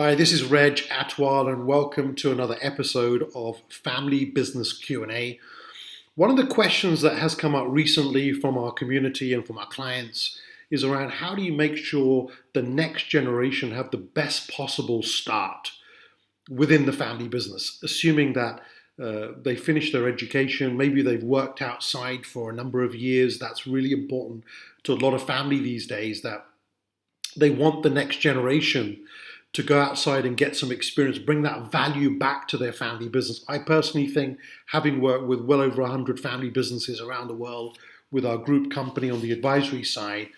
Hi, this is Reg Athwal and welcome to another episode of Family Business Q&A. One of the questions that has come up recently from our community and from our clients is around how do you make sure the next generation have the best possible start within the family business, assuming that they finish their education, maybe they've worked outside for a number of years. That's really important to a lot of family these days, that they want the next generation to go outside and get some experience, bring that value back to their family business. I personally think, having worked with well over 100 family businesses around the world with our group company on the advisory side,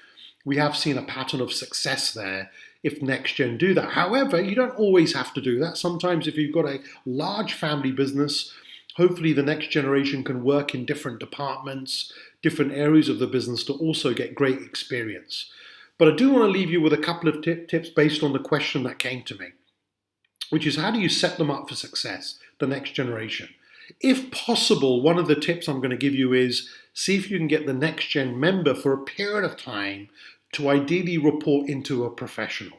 we have seen a pattern of success there if NextGen do that. However, you don't always have to do that. Sometimes if you've got a large family business, hopefully the next generation can work in different departments, different areas of the business to also get great experience. But I do want to leave you with a couple of tips based on the question that came to me, which is how do you set them up for success, the next generation? If possible, one of the tips I'm going to give you is see if you can get the NextGen member for a period of time to ideally report into a professional.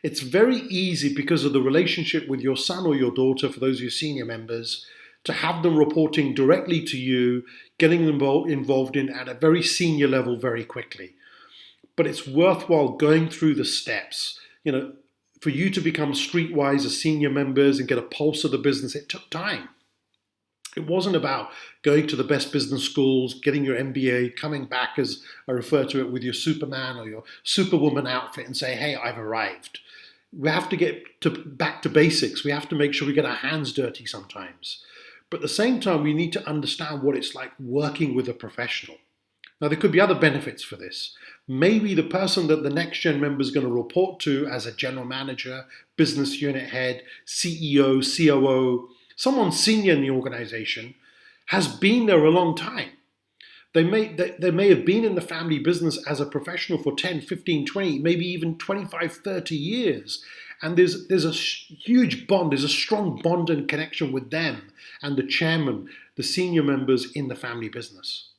It's very easy because of the relationship with your son or your daughter, for those of you senior members, to have them reporting directly to you, getting them involved in at a very senior level very quickly. But it's worthwhile going through the steps. For you to become streetwise as senior members and get a pulse of the business, it took time. It wasn't about going to the best business schools, getting your MBA, coming back, as I refer to it, with your Superman or your Superwoman outfit and say, hey, I've arrived. We have to get back to basics. We have to make sure we get our hands dirty sometimes. But at the same time, we need to understand what it's like working with a professional. Now, there could be other benefits for this. Maybe the person that the NextGen member is going to report to as a general manager, business unit head, CEO, COO, someone senior in the organization, has been there a long time. They may have been in the family business as a professional for 10, 15, 20, maybe even 25, 30 years. And there's a huge bond, there's a strong bond and connection with them and the chairman, the senior members in the family business.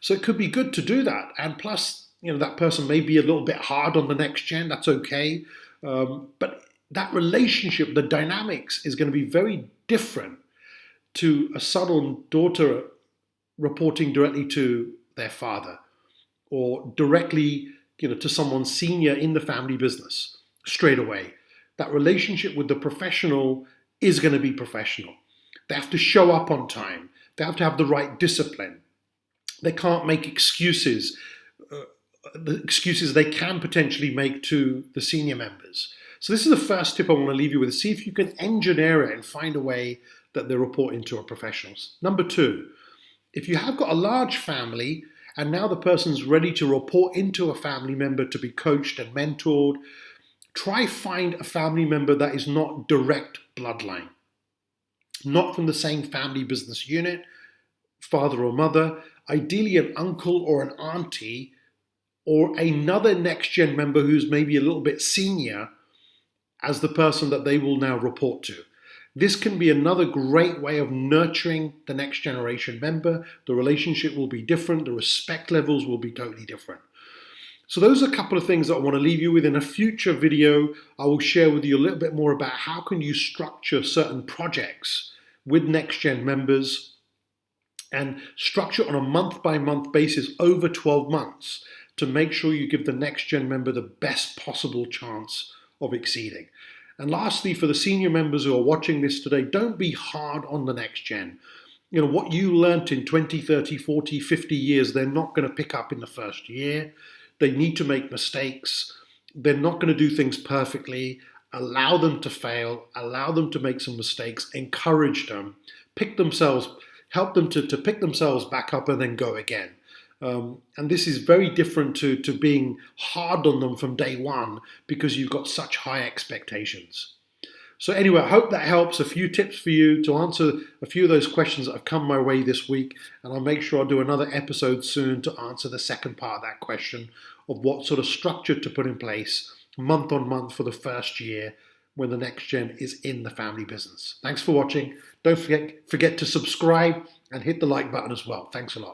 So it could be good to do that. And plus, that person may be a little bit hard on the next gen. That's okay. But that relationship, the dynamics is going to be very different to a son or daughter reporting directly to their father or directly, to someone senior in the family business straight away. That relationship with the professional is going to be professional. They have to show up on time. They have to have the right discipline. They can't make excuses, the excuses they can potentially make to the senior members. So this is the first tip I want to leave you with. See if you can engineer it and find a way that they report into a professional. Number two, if you have got a large family and now the person's ready to report into a family member to be coached and mentored, try find a family member that is not direct bloodline, not from the same family business unit, father or mother, ideally an uncle or an auntie, or another NextGen member who's maybe a little bit senior as the person that they will now report to. This can be another great way of nurturing the next generation member. The relationship will be different. The respect levels will be totally different. So those are a couple of things that I want to leave you with. In a future video, I will share with you a little bit more about how can you structure certain projects with NextGen members and structure on a month-by-month basis over 12 months to make sure you give the NextGen member the best possible chance of exceeding. And lastly, for the senior members who are watching this today, don't be hard on the NextGen. What you learnt in 20, 30, 40, 50 years, they're not going to pick up in the first year. They need to make mistakes. They're not going to do things perfectly. Allow them to fail. Allow them to make some mistakes. Encourage them. Help them to pick themselves back up and then go again. And this is very different to being hard on them from day one because you've got such high expectations. So anyway, I hope that helps. A few tips for you to answer a few of those questions that have come my way this week. And I'll make sure I'll do another episode soon to answer the second part of that question of what sort of structure to put in place month on month for the first year when the NextGen is in the family business. Thanks for watching. Don't forget to subscribe and hit the like button as well. Thanks a lot.